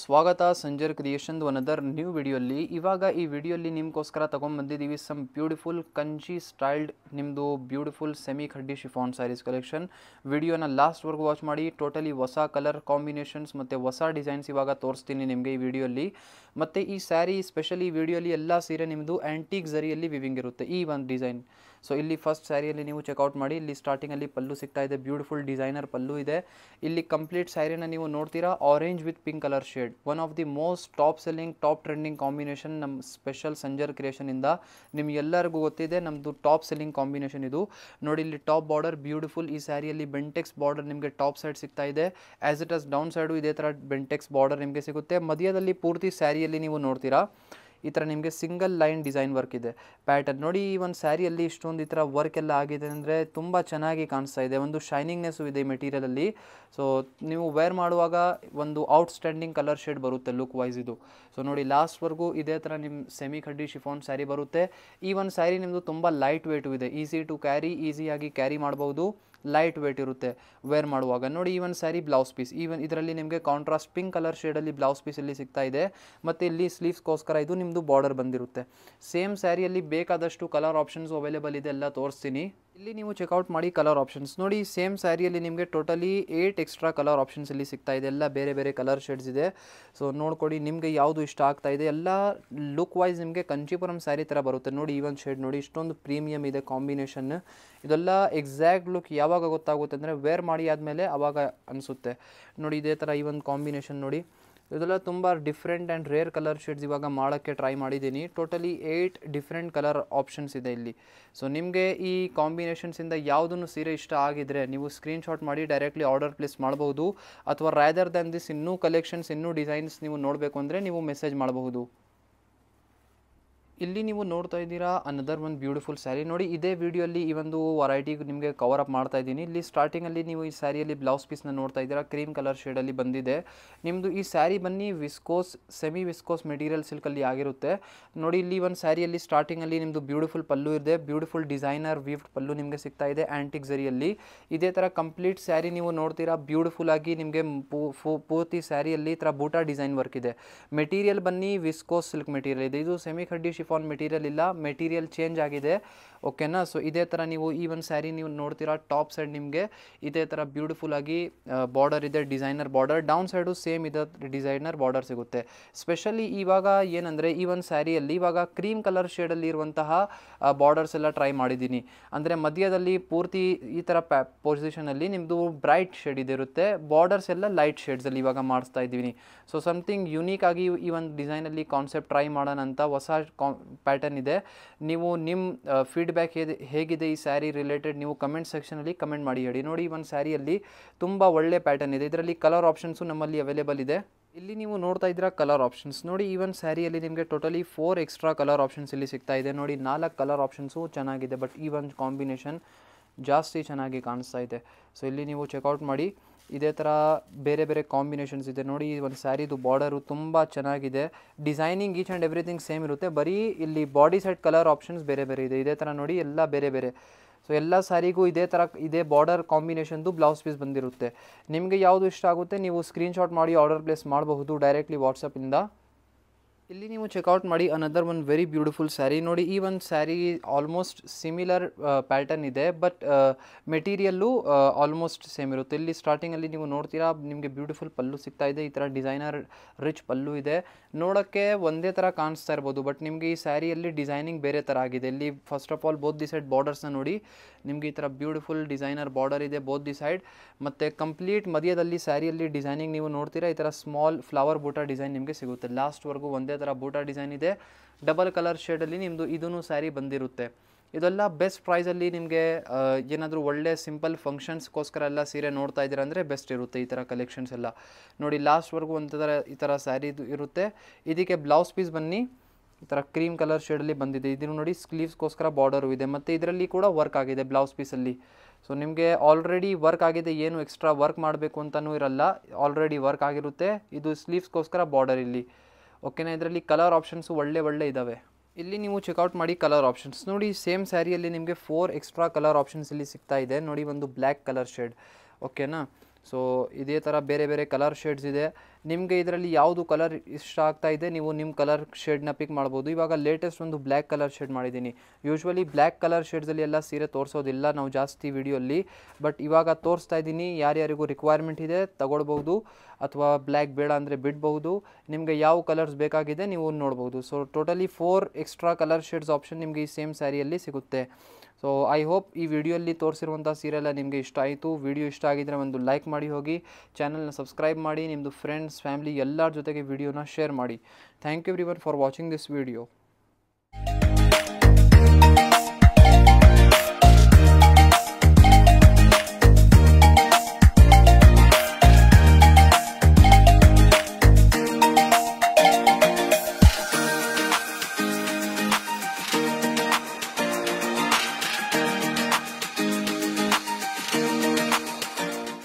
ಸ್ವಾಗತ Sanjar creation another new ವಿಡಿಯೋಲಿ. ಇವಾಗ ಈ ವಿಡಿಯೋಲಿ ನಿಮ್ಗೋಸ್ಕರ ತೊಗೊಂಡ್ಬಂದಿದ್ದೀವಿ ಸಮ್ ಬ್ಯೂಟಿಫುಲ್ ಕಂಚಿ ಸ್ಟೈಲ್ಡ್ ನಿಮ್ಮದು beautiful semi khadi chiffon sarees collection. ವಿಡಿಯೋನ ಲಾಸ್ಟ್ವರೆಗೂ ವಾಚ್ ಮಾಡಿ. ಟೋಟಲಿ ಹೊಸ ಕಲರ್ ಕಾಂಬಿನೇಷನ್ಸ್ ಮತ್ತು ಹೊಸ ಡಿಸೈನ್ಸ್ ಇವಾಗ ತೋರಿಸ್ತೀನಿ ನಿಮಗೆ ಈ ವಿಡಿಯೋಲಿ. ಮತ್ತು ಈ ಸ್ಯಾರಿ ಸ್ಪೆಷಲಿ ವಿಡಿಯೋಲಿ ಎಲ್ಲ ಸೀರೆ ನಿಮ್ಮದು ಆ್ಯಂಟಿಕ್ ಝರಿಯಲ್ಲಿ ವಿವಿಂಗ್ ಇರುತ್ತೆ ಈ ಒಂದು ಡಿಸೈನ್. ಸೊ ಇಲ್ಲಿ ಫಸ್ಟ್ ಸ್ಯಾರಿಯಲ್ಲಿ ನೀವು ಚೆಕ್ಔಟ್ ಮಾಡಿ. ಇಲ್ಲಿ ಸ್ಟಾರ್ಟಿಂಗಲ್ಲಿ ಪಲ್ಲು ಸಿಗ್ತಾ ಇದೆ, ಬ್ಯೂಟಿಫುಲ್ ಡಿಸೈನರ್ ಪಲ್ಲು ಇದೆ. ಇಲ್ಲಿ ಕಂಪ್ಲೀಟ್ ಸ್ಯಾರಿನ ನೀವು ನೋಡ್ತೀರಾ orange with pink colour shade. One of the most top selling top trending combination ನಮ್ಮ ಸ್ಪೆಷಲ್ ಸಂಜರ್ ಕ್ರಿಯೇಷನಿಂದ. ನಿಮಗೆಲ್ಲರಿಗೂ ಗೊತ್ತಿದೆ ನಮ್ಮದು ಟಾಪ್ ಸೆಲ್ಲಿಂಗ್ ಕಾಂಬಿನೇಷನ್ ಇದು. ನೋಡಿ ಇಲ್ಲಿ ಟಾಪ್ ಬಾರ್ಡರ್ ಬ್ಯೂಟಿಫುಲ್. ಈ ಸ್ಯಾರಿಯಲ್ಲಿ ಬೆಂಟೆಕ್ಸ್ ಬಾರ್ಡರ್ ನಿಮಗೆ ಟಾಪ್ ಸೈಡ್ ಸಿಗ್ತಾ ಇದೆ. As it as down side ಇದೇ ಥರ ಬೆಂಟೆಕ್ಸ್ ಬಾರ್ಡರ್ ನಿಮಗೆ ಸಿಗುತ್ತೆ. ಮಧ್ಯದಲ್ಲಿ ಪೂರ್ತಿ ಸ್ಯಾರಿಯಲ್ಲಿ ನೀವು ನೋಡ್ತೀರಾ ಈ ಥರ ನಿಮಗೆ ಸಿಂಗಲ್ ಲೈನ್ ಡಿಸೈನ್ ವರ್ಕ್ ಇದೆ ಪ್ಯಾಟರ್ನ್. ನೋಡಿ ಈ ಒಂದು ಸ್ಯಾರಿಯಲ್ಲಿ ಇಷ್ಟೊಂದು ಈ ಥರ ವರ್ಕ್ ಎಲ್ಲ ಆಗಿದೆ ಅಂದರೆ ತುಂಬ ಚೆನ್ನಾಗಿ ಕಾಣಿಸ್ತಾ ಇದೆ. ಒಂದು ಶೈನಿಂಗ್ನೆಸ್ಸು ಇದೆ ಈ ಮೆಟೀರಿಯಲಲ್ಲಿ. ಸೊ ನೀವು ವೇರ್ ಮಾಡುವಾಗ ಒಂದು ಔಟ್ಸ್ಟ್ಯಾಂಡಿಂಗ್ ಕಲರ್ ಶೇಡ್ ಬರುತ್ತೆ ಲುಕ್ ವೈಸ್ ಇದು. ಸೊ ನೋಡಿ ಲಾಸ್ಟ್ವರೆಗೂ ಇದೇ ಥರ ನಿಮ್ಮ ಸೆಮಿ ಖಡ್ಡಿ ಶಿಫಾನ್ ಸ್ಯಾರಿ ಬರುತ್ತೆ. ಈ ಒಂದು ಸ್ಯಾರಿ ನಿಮ್ಮದು ತುಂಬ ಲೈಟ್ ವೇಟು ಇದೆ, ಈಸಿ ಟು ಕ್ಯಾರಿ, ಈಸಿಯಾಗಿ ಕ್ಯಾರಿ ಮಾಡ್ಬೋದು, ಲೈಟ್ ವೇಟ್ ಇರುತ್ತೆ ವೇರ್ ಮಾಡುವಾಗ. ನೋಡಿ ಈ ಒಂದು ಸ್ಯಾರಿ ಬ್ಲೌಸ್ ಪೀಸ್ ಇದರಲ್ಲಿ ನಿಮಗೆ ಕಾಂಟ್ರಾಸ್ಟ್ ಪಿಂಕ್ ಕಲರ್ ಶೇಡಲ್ಲಿ ಬ್ಲೌಸ್ ಪೀಸಲ್ಲಿ ಸಿಗ್ತಾ ಇದೆ. ಮತ್ತು ಇಲ್ಲಿ ಸ್ಲೀವ್ಸ್ಗೋಸ್ಕರ ಇದು ನಿಮ್ಮದು ಬಾರ್ಡರ್ ಬಂದಿರುತ್ತೆ. ಸೇಮ್ ಸ್ಯಾರಿಯಲ್ಲಿ ಬೇಕಾದಷ್ಟು ಕಲರ್ ಆಪ್ಷನ್ಸ್ ಅವೈಲೇಬಲ್ ಇದೆ, ಎಲ್ಲ ತೋರಿಸ್ತೀನಿ. ಇಲ್ಲಿ ನೀವು ಚೆಕ್ಔಟ್ ಮಾಡಿ ಕಲರ್ ಆಪ್ಷನ್ಸ್ ನೋಡಿ. ಸೇಮ್ ಸ್ಯಾರಿಯಲ್ಲಿ ನಿಮಗೆ ಟೋಟಲಿ 8 ಎಕ್ಸ್ಟ್ರಾ ಕಲರ್ ಆಪ್ಷನ್ಸ್ ಇಲ್ಲಿ ಸಿಗ್ತಾ ಇದೆ. ಎಲ್ಲ ಬೇರೆ ಬೇರೆ ಕಲರ್ ಶೇಡ್ಸ್ ಇದೆ. ಸೊ ನೋಡ್ಕೊಡಿ ನಿಮಗೆ ಯಾವುದು ಇಷ್ಟ ಆಗ್ತಾ ಇದೆ. ಎಲ್ಲ ಲುಕ್ ವೈಸ್ ನಿಮಗೆ ಕಂಚಿಪುರಂ ಸ್ಯಾರಿ ಥರ ಬರುತ್ತೆ. ನೋಡಿ ಈ ಒಂದು ಶೇಡ್ ನೋಡಿ, ಇಷ್ಟೊಂದು ಪ್ರೀಮಿಯಮ್ ಇದೆ ಕಾಂಬಿನೇಷನ್. ಇದೆಲ್ಲ ಎಕ್ಸಾಕ್ಟ್ ಲುಕ್ ಯಾವಾಗ ಗೊತ್ತಾಗುತ್ತೆ ಅಂದರೆ ವೇರ್ ಮಾಡಿ ಆದಮೇಲೆ ಆವಾಗ ಅನಿಸುತ್ತೆ. ನೋಡಿ ಇದೇ ಥರ ಈ ಒಂದು ಕಾಂಬಿನೇಷನ್ ನೋಡಿ, ಇದೆಲ್ಲ ತುಂಬ different and rare colour shades ಇವಾಗ ಮಾಡೋಕ್ಕೆ ಟ್ರೈ ಮಾಡಿದ್ದೀನಿ. ಟೋಟಲಿ 8 ಡಿಫ್ರೆಂಟ್ ಕಲರ್ ಆಪ್ಷನ್ಸ್ ಇದೆ ಇಲ್ಲಿ. ಸೊ ನಿಮಗೆ ಈ ಕಾಂಬಿನೇಷನ್ಸಿಂದ ಯಾವುದನ್ನು ಸೀರೆ ಇಷ್ಟ ಆಗಿದ್ರೆ ನೀವು ಸ್ಕ್ರೀನ್ಶಾಟ್ ಮಾಡಿ ಡೈರೆಕ್ಟ್ಲಿ ಆರ್ಡರ್ ಪ್ಲೇಸ್ ಮಾಡ್ಬೋದು. ಅಥವಾ ರಾದರ್ ದ್ಯಾನ್ ದಿಸ್ ಇನ್ನೂ ಕಲೆಕ್ಷನ್ಸ್ ಇನ್ನೂ ಡಿಸೈನ್ಸ್ ನೀವು ನೋಡಬೇಕು ಅಂದರೆ ನೀವು ಮೆಸೇಜ್ ಮಾಡಬಹುದು. ಇಲ್ಲಿ ನೀವು ನೋಡ್ತಾ ಇದ್ದೀರಾ ಅನದರ್ ಒಂದು ಬ್ಯೂಟಿಫುಲ್ ಸ್ಯಾರಿ. ನೋಡಿ ಇದೇ ವಿಡಿಯೋಲಿ ಈ ಒಂದು ವೆರೈಟಿ ನಿಮಗೆ ಕವರ್ ಅಪ್ ಮಾಡ್ತಾ ಇದ್ದೀನಿ. ಇಲ್ಲಿ ಸ್ಟಾರ್ಟಿಂಗಲ್ಲಿ ನೀವು ಈ ಸ್ಯಾರಿಯಲ್ಲಿ ಬ್ಲೌಸ್ ಪೀಸ್ನ ನೋಡ್ತಾ ಇದ್ದೀರಾ, ಕ್ರೀಮ್ ಕಲರ್ ಶೇಡಲ್ಲಿ ಬಂದಿದೆ. ನಿಮ್ಮದು ಈ ಸ್ಯಾರಿ ಬನ್ನಿ ವಿಸ್ಕೋಸ್ ಸೆಮಿ ವಿಸ್ಕೋಸ್ ಮೆಟೀರಿಯಲ್ ಸಿಲ್ಕಲ್ಲಿ ಆಗಿರುತ್ತೆ. ನೋಡಿ ಇಲ್ಲಿ ಒಂದು ಸ್ಯಾರಿಯಲ್ಲಿ ಸ್ಟಾರ್ಟಿಂಗಲ್ಲಿ ನಿಮ್ಮದು ಬ್ಯೂಟಿಫುಲ್ ಪಲ್ಲು ಇದೆ, ಬ್ಯೂಟಿಫುಲ್ ಡಿಸೈನರ್ ವೀವ್ಡ್ ಪಲ್ಲು ನಿಮಗೆ ಸಿಗ್ತಾ ಇದೆ ಆ್ಯಂಟಿಕ್ ಝರಿಯಲ್ಲಿ. ಇದೇ ಥರ ಕಂಪ್ಲೀಟ್ ಸ್ಯಾರಿ ನೀವು ನೋಡ್ತೀರಾ ಬ್ಯೂಟಿಫುಲ್ ಆಗಿ ನಿಮಗೆ ಪೂರ್ತಿ ಸ್ಯಾರಿಯಲ್ಲಿ ಈ ಥರ ಬೂಟಾ ಡಿಸೈನ್ ವರ್ಕ್ ಇದೆ. ಮೆಟೀರಿಯಲ್ ಬನ್ನಿ ವಿಸ್ಕೋಸ್ ಸಿಲ್ಕ್ ಮೆಟೀರಿಯಲ್ ಇದೆ. ಇದು ಸೆಮಿ ಖಡ್ಡಿ ಶಿಫಾನ್ ಮೆಟೀರಿಯಲ್ ಇಲ್ಲ, ಮೆಟೀರಿಯಲ್ ಚೇಂಜ್ ಆಗಿದೆ. ಓಕೆನಾ. ಸೊ ಇದೇ ಥರ ನೀವು ಈ ಒಂದು ಸ್ಯಾರಿ ನೀವು ನೋಡ್ತೀರಾ ಟಾಪ್ ಸೈಡ್ ನಿಮಗೆ ಇದೇ ಥರ ಬ್ಯೂಟಿಫುಲ್ ಆಗಿ ಬಾರ್ಡರ್ ಇದೆ, designer border. Down side same ಇದೆ ಡಿಸೈನರ್ ಬಾರ್ಡರ್ ಸಿಗುತ್ತೆ. ಸ್ಪೆಷಲಿ ಇವಾಗ ಏನಂದರೆ ಈ ಒಂದು ಸ್ಯಾರಿಯಲ್ಲಿ ಇವಾಗ ಕ್ರೀಮ್ ಕಲರ್ ಶೇಡಲ್ಲಿ ಇರುವಂತಹ ಬಾರ್ಡರ್ಸ್ ಎಲ್ಲ ಟ್ರೈ ಮಾಡಿದ್ದೀನಿ. ಅಂದರೆ ಮಧ್ಯದಲ್ಲಿ ಪೂರ್ತಿ ಈ ಥರ ಪೊಸಿಷನಲ್ಲಿ ನಿಮ್ಮದು ಬ್ರೈಟ್ ಶೇಡ್ ಇದಿರುತ್ತೆ, ಬಾರ್ಡರ್ಸ್ ಎಲ್ಲ ಲೈಟ್ ಶೇಡ್ಸಲ್ಲಿ ಇವಾಗ ಮಾಡಿಸ್ತಾ ಇದ್ದೀನಿ. ಸೊ ಸಮಥಿಂಗ್ ಯುನೀಕ್ ಆಗಿ ಈ ಒಂದು ಡಿಸೈನಲ್ಲಿ ಕಾನ್ಸೆಪ್ಟ್ ಟ್ರೈ ಮಾಡೋಣ ಅಂತ ಹೊಸ ಪ್ಯಾಟರ್ನ್ ಇದೆ. ನೀವು ನಿಮ್ಮ ಫೀಡ್ಬ್ಯಾಕ್ ಹೇಗಿದೆ ಈ ಸ್ಯಾರಿ ರಿಲೇಟೆಡ್ ನೀವು ಕಮೆಂಟ್ ಸೆಕ್ಷನಲ್ಲಿ ಕಮೆಂಟ್ ಮಾಡಿ ಹೇಳಿ. ನೋಡಿ ಈ ಒಂದು ಸ್ಯಾರಿಯಲ್ಲಿ ತುಂಬ ಒಳ್ಳೆ ಪ್ಯಾಟರ್ನ್ ಇದೆ. ಇದರಲ್ಲಿ ಕಲರ್ ಆಪ್ಷನ್ಸು ನಮ್ಮಲ್ಲಿ ಅವೈಲೇಬಲ್ ಇದೆ. ಇಲ್ಲಿ ನೀವು ನೋಡ್ತಾ ಇದ್ದೀರಾ ಕಲರ್ ಆಪ್ಷನ್ಸ್ ನೋಡಿ. ಈ ಒಂದು ಸ್ಯಾರಿಯಲ್ಲಿ ನಿಮಗೆ ಟೋಟಲಿ 4 ಎಕ್ಸ್ಟ್ರಾ ಕಲರ್ ಆಪ್ಷನ್ಸ್ ಇಲ್ಲಿ ಸಿಗ್ತಾ ಇದೆ. ನೋಡಿ 4 ಕಲರ್ ಆಪ್ಷನ್ಸು ಚೆನ್ನಾಗಿದೆ, ಬಟ್ ಈ ಒಂದು ಕಾಂಬಿನೇಷನ್ ಜಾಸ್ತಿ ಚೆನ್ನಾಗಿ ಕಾಣಿಸ್ತಾ ಇದೆ. ಸೊ ಇಲ್ಲಿ ನೀವು ಚೆಕ್ಔಟ್ ಮಾಡಿ. ಇದೇ ಥರ ಬೇರೆ ಬೇರೆ ಕಾಂಬಿನೇಷನ್ಸ್ ಇದೆ. ನೋಡಿ ಈ ಒಂದು ಸ್ಯಾರಿದು ಬಾರ್ಡರು ತುಂಬ ಚೆನ್ನಾಗಿದೆ. Designing each and everything same ಇರುತ್ತೆ, ಬರೀ ಇಲ್ಲಿ ಬಾಡಿ ಸೈಡ್ ಕಲರ್ ಆಪ್ಷನ್ಸ್ ಬೇರೆ ಬೇರೆ ಇದೆ. ಇದೇ ಥರ ನೋಡಿ ಎಲ್ಲ ಬೇರೆ ಬೇರೆ. ಸೊ ಎಲ್ಲ ಸ್ಯಾರಿಗೂ ಇದೇ ಬಾರ್ಡರ್ ಕಾಂಬಿನೇಷನ್ದು ಬ್ಲೌಸ್ ಪೀಸ್ ಬಂದಿರುತ್ತೆ. ನಿಮಗೆ ಯಾವುದು ಇಷ್ಟ ಆಗುತ್ತೆ ನೀವು ಸ್ಕ್ರೀನ್ಶಾಟ್ ಮಾಡಿ ಆರ್ಡರ್ ಪ್ಲೇಸ್ ಮಾಡಬಹುದು ಡೈರೆಕ್ಟ್ಲಿ ವಾಟ್ಸಪ್ಪಿಂದ. ಇಲ್ಲಿ ನೀವು ಚೆಕ್ಔಟ್ ಮಾಡಿ ಅನದರ್ ಒಂದು ವೆರಿ ಬ್ಯೂಟಿಫುಲ್ ಸ್ಯಾರಿ. ನೋಡಿ ಈ ಒಂದು ಸ್ಯಾರಿ ಆಲ್ಮೋಸ್ಟ್ ಸಿಮಿಲರ್ ಪ್ಯಾಟರ್ನ್ ಇದೆ, ಬಟ್ ಮೆಟೀರಿಯಲ್ಲು ಆಲ್ಮೋಸ್ಟ್ ಸೇಮ್ ಇರುತ್ತೆ. ಇಲ್ಲಿ ಸ್ಟಾರ್ಟಿಂಗಲ್ಲಿ ನೀವು ನೋಡ್ತೀರಾ ನಿಮಗೆ ಬ್ಯೂಟಿಫುಲ್ ಪಲ್ಲು ಸಿಗ್ತಾ ಇದೆ. ಈ ಥರ ಡಿಸೈನರ್ ರಿಚ್ ಪಲ್ಲು ಇದೆ. ನೋಡೋಕ್ಕೆ ಒಂದೇ ಥರ ಕಾಣಿಸ್ತಾ ಇರ್ಬೋದು, ಬಟ್ ನಿಮಗೆ ಈ ಸ್ಯಾರಿಯಲ್ಲಿ ಡಿಸೈನಿಂಗ್ ಬೇರೆ ಥರ ಆಗಿದೆ. ಇಲ್ಲಿ first of all both the side ಬಾರ್ಡರ್ಸ್ನ ನೋಡಿ, ನಿಮಗೆ ಈ ಥರ ಬ್ಯೂಟಿಫುಲ್ ಡಿಸೈನರ್ ಬಾರ್ಡರ್ ಇದೆ ಬೋತ್ ದಿ ಸೈಡ್. ಮತ್ತು ಕಂಪ್ಲೀಟ್ ಮಧ್ಯದಲ್ಲಿ ಸ್ಯಾರಿಯಲ್ಲಿ ಡಿಸೈನಿಂಗ್ ನೀವು ನೋಡ್ತೀರಾ ಈ ಥರ ಸ್ಮಾಲ್ ಫ್ಲವರ್ ಬೂಟಾ ಡಿಸೈನ್ ನಿಮಗೆ ಸಿಗುತ್ತೆ. ಲಾಸ್ಟ್ವರೆಗೂ ಒಂದೇ ಥರ ಬೂಟಾ ಡಿಸೈನ್ ಇದೆ. ಡಬಲ್ ಕಲರ್ ಶೇಡಲ್ಲಿ ನಿಮ್ಮದು ಇದೂ ಸ್ಯಾರಿ ಬಂದಿರುತ್ತೆ. ಇದೆಲ್ಲ ಬೆಸ್ಟ್ ಪ್ರೈಸಲ್ಲಿ ನಿಮಗೆ ಏನಾದರೂ ಒಳ್ಳೆ ಸಿಂಪಲ್ ಫಂಕ್ಷನ್ಸ್ಗೋಸ್ಕರ ಎಲ್ಲ ಸೀರೆ ನೋಡ್ತಾ ಇದ್ದೀರಾ ಅಂದರೆ ಬೆಸ್ಟ್ ಇರುತ್ತೆ ಈ ಥರ ಕಲೆಕ್ಷನ್ಸ್ ಎಲ್ಲ. ನೋಡಿ ಲಾಸ್ಟ್ವರೆಗೂ ಈ ಥರ ಸ್ಯಾರಿ ಇರುತ್ತೆ. ಇದಕ್ಕೆ ಬ್ಲೌಸ್ ಪೀಸ್ ಬನ್ನಿ ಈ ಥರ ಕ್ರೀಮ್ ಕಲರ್ ಶೇಡಲ್ಲಿ ಬಂದಿದೆ. ಇದನ್ನು ನೋಡಿ ಸ್ಲೀವ್ಸ್ಗೋಸ್ಕರ ಬಾರ್ಡರು ಇದೆ, ಮತ್ತು ಇದರಲ್ಲಿ ಕೂಡ ವರ್ಕ್ ಆಗಿದೆ ಬ್ಲೌಸ್ ಪೀಸಲ್ಲಿ. ಸೊ ನಿಮಗೆ ಆಲ್ರೆಡಿ ವರ್ಕ್ ಆಗಿದೆ, ಏನು ಎಕ್ಸ್ಟ್ರಾ ವರ್ಕ್ ಮಾಡಬೇಕು ಅಂತಲೂ ಇರಲ್ಲ, ಆಲ್ರೆಡಿ ವರ್ಕ್ ಆಗಿರುತ್ತೆ. ಇದು ಸ್ಲೀವ್ಸ್ಗೋಸ್ಕರ ಬಾರ್ಡರ್ ಇಲ್ಲಿ. ಓಕೆನಾ. ಇದರಲ್ಲಿ ಕಲರ್ ಆಪ್ಷನ್ಸು ಒಳ್ಳೆ ಇದ್ದಾವೆ. ಇಲ್ಲಿ ನೀವು ಚೆಕ್ಔಟ್ ಮಾಡಿ ಕಲರ್ ಆಪ್ಷನ್ಸ್ ನೋಡಿ. ಸೇಮ್ ಸ್ಯಾರಿಯಲ್ಲಿ ನಿಮಗೆ 4 ಎಕ್ಸ್ಟ್ರಾ ಕಲರ್ ಆಪ್ಷನ್ಸ್ ಇಲ್ಲಿ ಸಿಗ್ತಾ ಇದೆ. ನೋಡಿ ಒಂದು ಬ್ಲ್ಯಾಕ್ ಕಲರ್ ಶೇಡ್. ಓಕೆನಾ. ಸೊ ಇದೇ ಥರ ಬೇರೆ ಬೇರೆ ಕಲರ್ ಶೇಡ್ಸ್ ಇದೆ. ನಿಮಗೆ ಇದರಲ್ಲಿ ಯಾವುದು ಕಲರ್ ಇಷ್ಟ ಆಗ್ತಾ ಇದೆ ನೀವು ನಿಮ್ಮ ಕಲರ್ ಶೇಡ್ನ ಪಿಕ್ ಮಾಡ್ಬೋದು. ಇವಾಗ ಲೇಟೆಸ್ಟ್ ಒಂದು ಬ್ಲ್ಯಾಕ್ ಕಲರ್ ಶೇಡ್ ಮಾಡಿದ್ದೀನಿ. ಯೂಶ್ವಲಿ ಬ್ಲ್ಯಾಕ್ ಕಲರ್ ಶೇಡ್ಸಲ್ಲಿ ಎಲ್ಲ ಸೀರೆ ತೋರಿಸೋದಿಲ್ಲ ನಾವು ಜಾಸ್ತಿ ವಿಡಿಯೋಲ್ಲಿ, ಬಟ್ ಇವಾಗ ತೋರಿಸ್ತಾ ಇದ್ದೀನಿ. ಯಾರ್ಯಾರಿಗೂ ರಿಕ್ವೈರ್ಮೆಂಟ್ ಇದೆ ತಗೊಳ್ಬೋದು, ಅಥವಾ ಬ್ಲ್ಯಾಕ್ ಬೇಡ ಅಂದರೆ ಬಿಡ್ಬೋದು. ನಿಮಗೆ ಯಾವ ಕಲರ್ಸ್ ಬೇಕಾಗಿದೆ ನೀವು ನೋಡ್ಬೋದು. So totally 4 extra colour shades option ನಿಮಗೆ ಈ ಸೇಮ್ ಸ್ಯಾರಿಯಲ್ಲಿ ಸಿಗುತ್ತೆ. ಸೊ ಐ ಹೋಪ್ ಈ ವಿಡಿಯೋಲ್ಲಿ ತೋರಿಸಿರುವಂಥ ಸೀರೆ ಎಲ್ಲ ನಿಮಗೆ ಇಷ್ಟ ಆಯಿತು. ವಿಡಿಯೋ ಇಷ್ಟ ಆಗಿದ್ದರೆ ಒಂದು ಲೈಕ್ ಮಾಡಿ ಹೋಗಿ, ಚಾನಲ್ನ ಸಬ್ಸ್ಕ್ರೈಬ್ ಮಾಡಿ, ನಿಮ್ಮದು ಫ್ರೆಂಡ್ಸ್ ಫ್ಯಾಮಿಲಿ ಎಲ್ಲರ ಜೊತೆಗೆ ವಿಡಿಯೋನ ಶೇರ್ ಮಾಡಿ. Thank you everyone for watching this video.